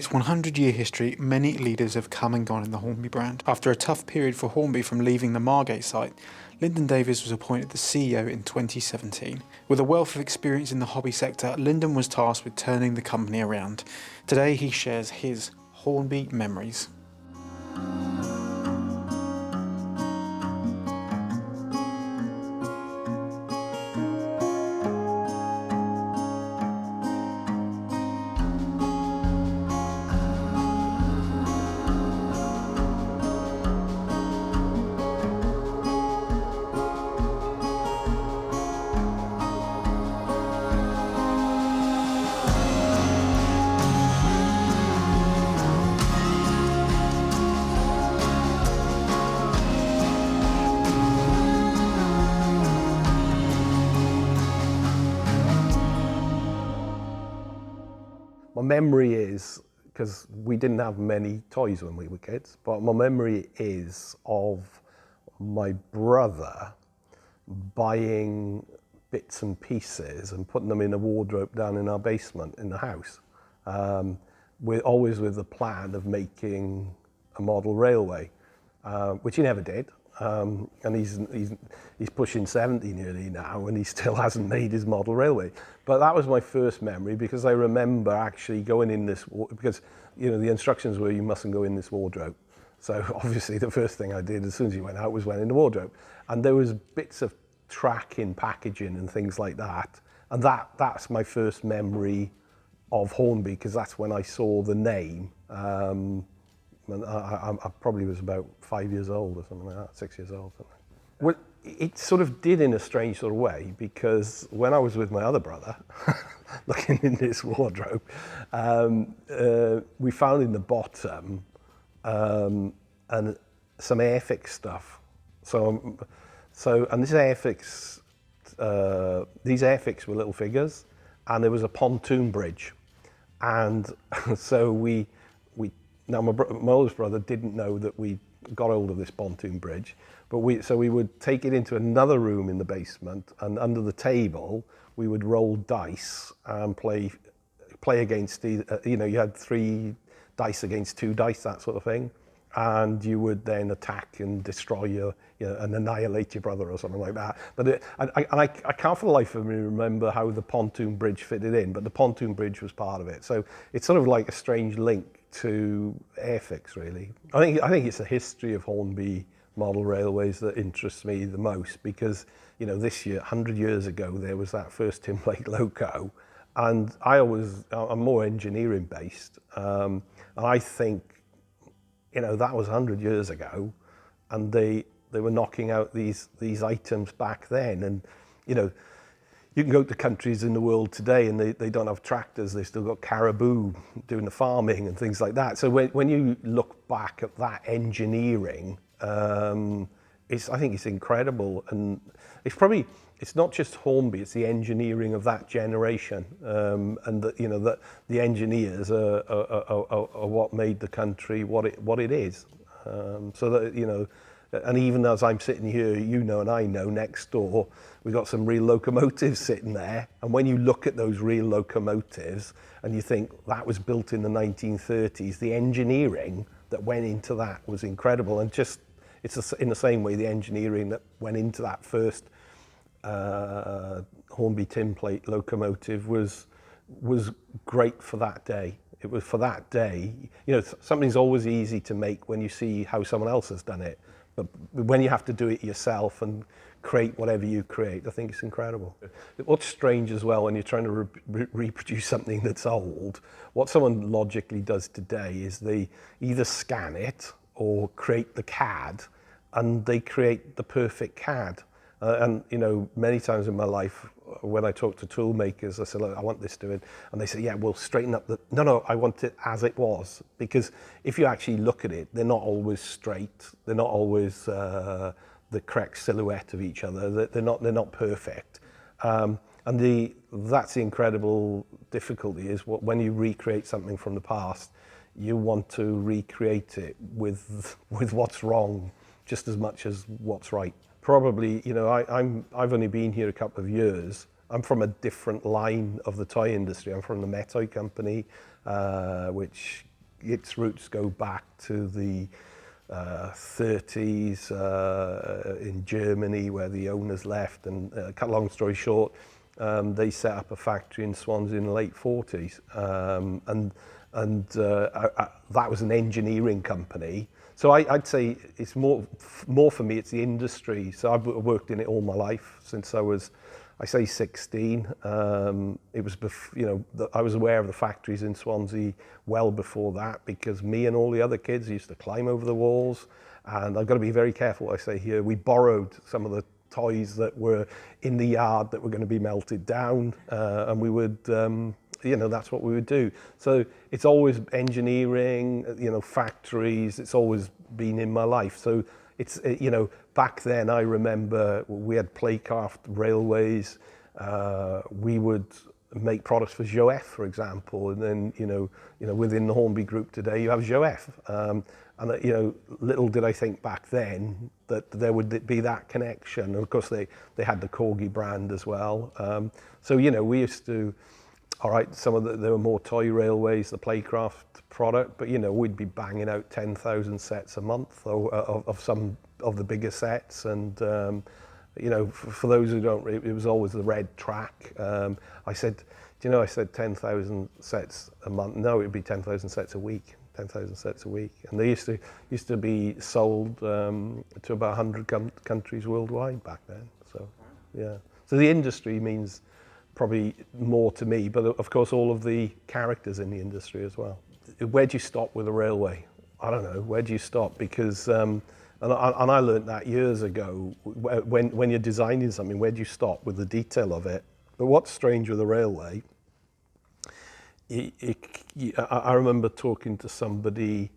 its 100-year history, many leaders have come and gone in the Hornby brand. After a tough period for Hornby from leaving the Margate site, Lyndon Davies was appointed the CEO in 2017. With a wealth of experience in the hobby sector, Lyndon was tasked with turning the company around. Today he shares his Hornby memories. My memory is, because we didn't have many toys when we were kids, but my memory is of my brother buying bits and pieces and putting them in a wardrobe down in our basement in the house, always with the plan of making a model railway, which he never did. And he's pushing 70 nearly now, and he still hasn't made his model railway. But that was my first memory, because I remember actually going in this, because the instructions were you mustn't go in this wardrobe. So obviously the first thing I did as soon as he went out was went in the wardrobe, and there was bits of tracking, packaging, and things like that. And that's my first memory of Hornby, because that's when I saw the name. I probably was about 5 years old or something like that, 6 years old. Well, it sort of did in a strange sort of way, because when I was with my other brother, looking in this wardrobe, we found in the bottom and some Airfix stuff. And this Airfix, these Airfix were little figures, and there was a pontoon bridge, and so now my oldest brother didn't know that we got hold of this pontoon bridge, but we would take it into another room in the basement, and under the table we would roll dice and play against you had 3 dice against 2 dice, that sort of thing, and you would then attack and destroy and annihilate your brother or something like that. But I can't for the life of me remember how the pontoon bridge fitted in, but the pontoon bridge was part of it. So it's sort of like a strange link to Airfix, really. I think it's the history of Hornby model railways that interests me the most, because this year, 100 years ago, there was that first Tim Blake loco, and I'm more engineering based, and I think that was 100 years ago, and they were knocking out these items back then. And you can go to countries in the world today and they don't have tractors, they've still got caribou doing the farming and things like that. So when you look back at that engineering, I think it's incredible. And it's not just Hornby, it's the engineering of that generation, and that the engineers are what made the country what it is. So that and even as I'm sitting here, and I know next door, we've got some real locomotives sitting there. And when you look at those real locomotives and you think that was built in the 1930s, the engineering that went into that was incredible. And it's in the same way the engineering that went into that first Hornby tinplate locomotive was great for that day. It was for that day. Something's always easy to make when you see how someone else has done it. But when you have to do it yourself and create whatever you create, I think it's incredible. What's strange as well, when you're trying to reproduce something that's old, what someone logically does today is they either scan it or create the CAD, and they create the perfect CAD. And many times in my life, when I talk to tool makers, I say, look, I want this doing, and they say, yeah, we'll straighten up no, I want it as it was. Because if you actually look at it, they're not always straight, they're not always the correct silhouette of each other, they're not perfect. And that's the incredible difficulty, is when you recreate something from the past, you want to recreate it with what's wrong just as much as what's right. Probably, I've only been here a couple of years. I'm from a different line of the toy industry. I'm from the Met Toy Company, which its roots go back to the 30s in Germany, where the owners left, and cut a long story short, they set up a factory in Swansea in the late 40s, that was an engineering company. So I'd say it's more for me, it's the industry. So I've worked in it all my life since I was, I say 16. It was, I was aware of the factories in Swansea well before that, because me and all the other kids used to climb over the walls. And I've got to be very careful what I say here. We borrowed some of the toys that were in the yard that were going to be melted down, and we would, that's what we would do. So it's always engineering, factories. It's always been in my life. So it's, back then I remember we had playcraft railways. We would make products for Joef, for example, and then within the Hornby group today you have Joef. And little did I think back then that there would be that connection. And of course they had the Corgi brand as well. So we used to, all right, there were more toy railways, the playcraft product, but we'd be banging out 10,000 sets a month of some of the bigger sets. And for those who don't, it was always the red track. I said 10,000 sets a month. No, it'd be 10,000 sets a week. 10,000 sets a week, and they used to be sold to about 100 countries worldwide back then. So yeah, so the industry means probably more to me, but of course all of the characters in the industry as well. Where do you stop with a railway? I don't know. Where do you stop? Because and I learned that years ago. When you're designing something, where do you stop with the detail of it? But what's strange with a railway, I remember talking to somebody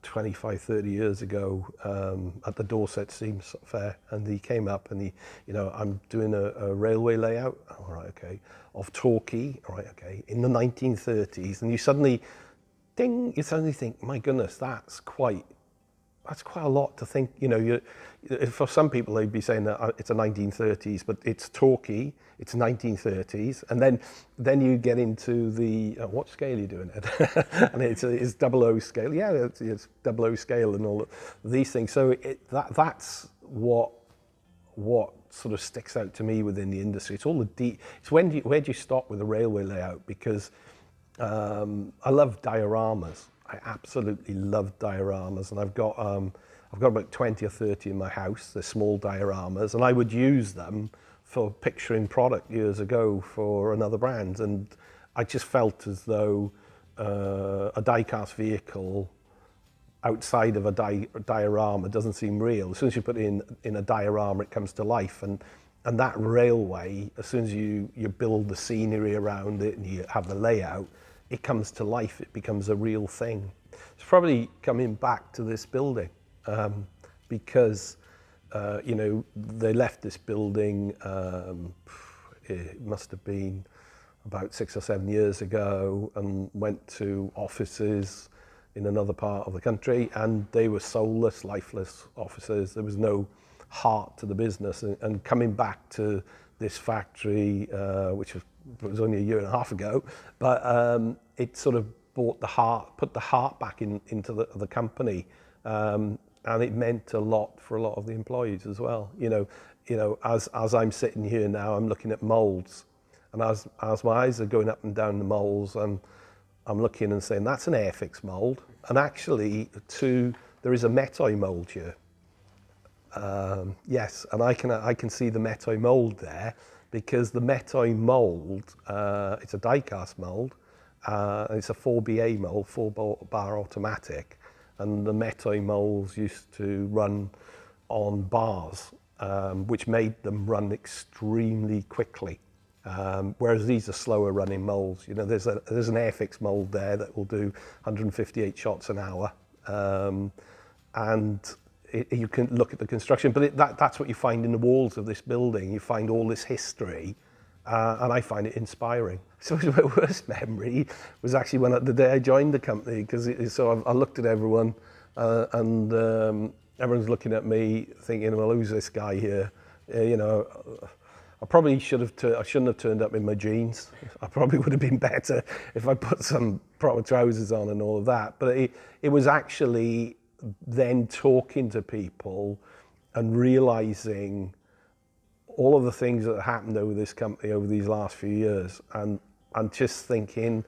25, 30 years ago at the Dorset Steam Fair, and he came up and I'm doing a railway layout, all right, okay, of Torquay, all right, okay, in the 1930s, and you suddenly think, my goodness, that's quite a lot to think. For some people they'd be saying that it's a 1930s, but it's Torquay, it's 1930s, and then you get into the what scale are you doing it? And it's 00 scale. Yeah, it's 00 scale and all these things. So that's what sort of sticks out to me within the industry. It's all it's where do you stop with a railway layout? Because I love dioramas. I absolutely love dioramas, and I've got about 20 or 30 in my house. They're small dioramas, and I would use them for picturing product years ago for another brand. And I just felt as though a die-cast vehicle outside of a diorama doesn't seem real. As soon as you put it in a diorama, it comes to life. And that railway, as soon as you build the scenery around it and you have the layout, it comes to life. It becomes a real thing. It's probably coming back to this building because they left this building. It must have been about 6 or 7 years ago, and went to offices in another part of the country, and they were soulless, lifeless offices. There was no heart to the business. And coming back to this factory, which was only a year and a half ago, but it sort of put the heart back into the company, and it meant a lot for a lot of the employees as well. As I'm sitting here now, I'm looking at Moulds, and as my eyes are going up and down the Moulds, I'm looking and saying that's an Airfix mould, and actually there is a Metoy mould here. Yes, and I can see the Metoy mould there, because the Metoy mould, it's a die-cast mould, it's a 4BA mould, 4-bar automatic, and the Metoy moulds used to run on bars, which made them run extremely quickly, whereas these are slower running moulds. There's an Airfix mould there that will do 158 shots an hour, and you can look at the construction, but that's what you find in the walls of this building. You find all this history, and I find it inspiring. So my worst memory was actually the day I joined the company, because I looked at everyone, and everyone's looking at me thinking, well, who's this guy here? I I probably I shouldn't have turned up in my jeans. I probably would have been better if I put some proper trousers on and all of that. But it was actually then talking to people and realizing all of the things that happened over this company over these last few years, and just thinking,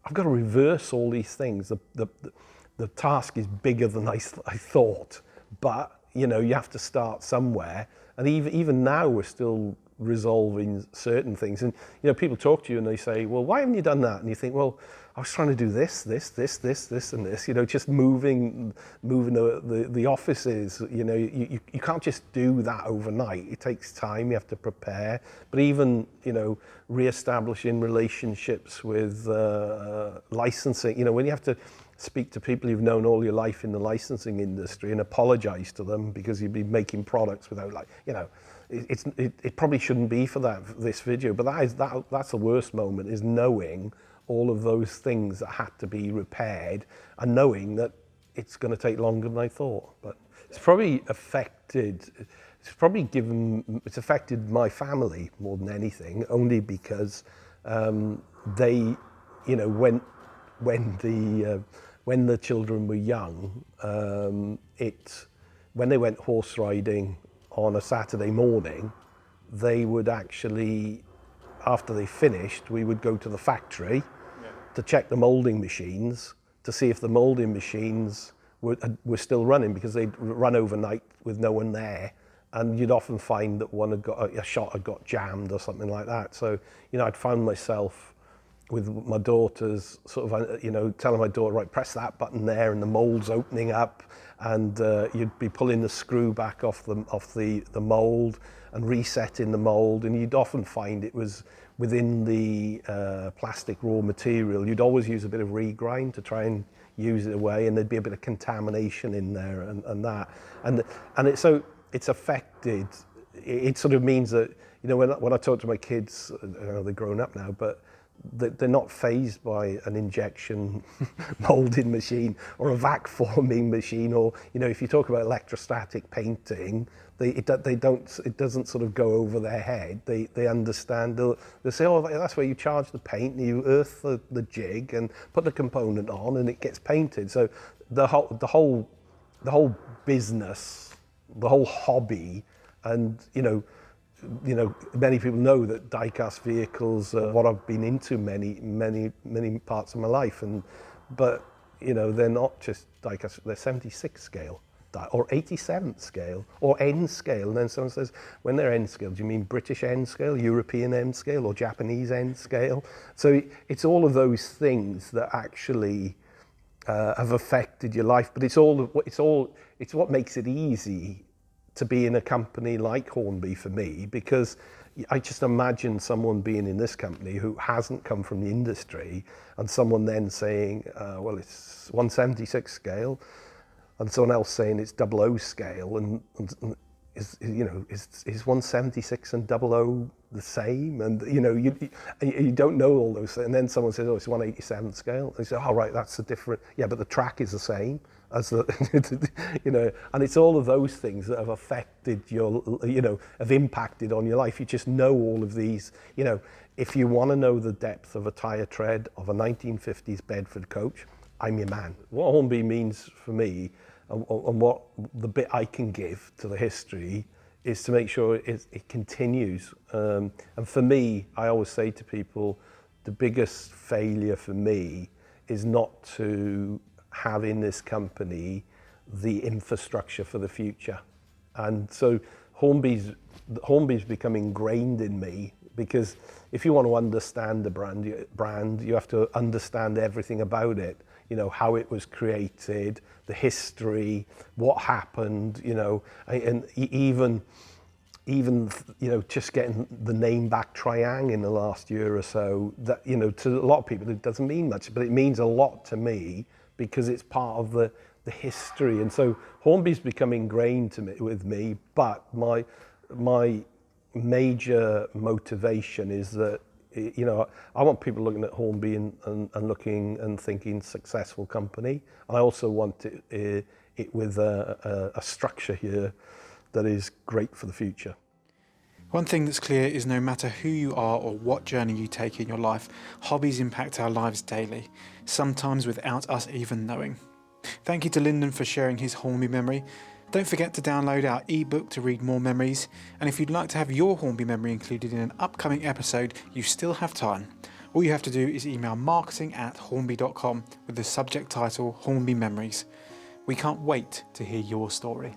I've got to reverse all these things. The task is bigger than I thought, but you know, you have to start somewhere. And even now, we're still resolving certain things. And you know, people talk to you and they say, "Well, why haven't you done that?" And you think, "Well, I was trying to do this, and this. You know, just moving the offices. You know, you can't just do that overnight. It takes time. You have to prepare. But even, you know, re-establishing relationships with licensing. You know, when you have to speak to people you've known all your life in the licensing industry and apologize to them because you've been making products without, like, you know, it probably shouldn't be for this video, but that's the worst moment, is knowing all of those things that had to be repaired and knowing that it's going to take longer than I thought. But it's probably affected affected my family more than anything, only because they, you know, when the children were young, when they went horse riding on a Saturday morning, they would actually, after they finished, we would go to the factory to check the moulding machines to see if the moulding machines were still running, because they'd run overnight with no one there. And you'd often find that one had got a shot had got jammed or something like that. So, you know, I'd found myself with my daughters sort of, you know, telling my daughter, right, press that button there, and the mold's opening up, and you'd be pulling the screw back off the mold and resetting the mold. And you'd often find it was within the plastic raw material. You'd always use a bit of regrind to try and use it away, and there'd be a bit of contamination in there and that. And it's affected. It sort of means that, you know, when I talk to my kids, I know they're grown up now, but they're not fazed by an injection molding machine or a vac forming machine, or, you know, if you talk about electrostatic painting, it doesn't sort of go over their head. They understand. They'll say, "Oh, that's where you charge the paint, and you earth the jig and put the component on, and it gets painted." So the whole business, the whole hobby, and you know, many people know that die-cast vehicles are what I've been into many parts of my life, but you know, they're not just die-cast, they're 76 scale, or 87th scale, or N scale. And then someone says, when they're N scale, do you mean British N scale, European N scale, or Japanese N scale? So it's all of those things that actually have affected your life, but it's what makes it easy to be in a company like Hornby for me, because I just imagine someone being in this company who hasn't come from the industry, and someone then saying, well, it's 176 scale, and someone else saying it's 00 scale, and is 176 and 00 the same? And you know, you don't know all those things. And then someone says, oh, it's 187 scale. And you say, oh, right, that's a different, yeah, but the track is the same as the, you know, and it's all of those things that have affected your, you know, have impacted on your life. You just know all of these, you know. If you want to know the depth of a tyre tread of a 1950s Bedford coach, I'm your man. What Hornby means for me, and what the bit I can give to the history, is to make sure it continues. And for me, I always say to people, the biggest failure for me is not to have in this company the infrastructure for the future. And so Hornby's become ingrained in me, because if you want to understand the brand, you have to understand everything about it. You know, how it was created, the history, what happened, you know, and even you know, just getting the name back Triang in the last year or so, that, you know, to a lot of people it doesn't mean much, but it means a lot to me, because it's part of the history. And so Hornby's become ingrained with me, but my major motivation is that, you know, I want people looking at Hornby and looking and thinking successful company. I also want it with a structure here that is great for the future. One thing that's clear is no matter who you are or what journey you take in your life, hobbies impact our lives daily, sometimes without us even knowing. Thank you to Lyndon for sharing his Hornby memory. Don't forget to download our ebook to read more memories, and if you'd like to have your Hornby memory included in an upcoming episode, you still have time. All you have to do is email marketing@hornby.com with the subject title Hornby Memories. We can't wait to hear your story.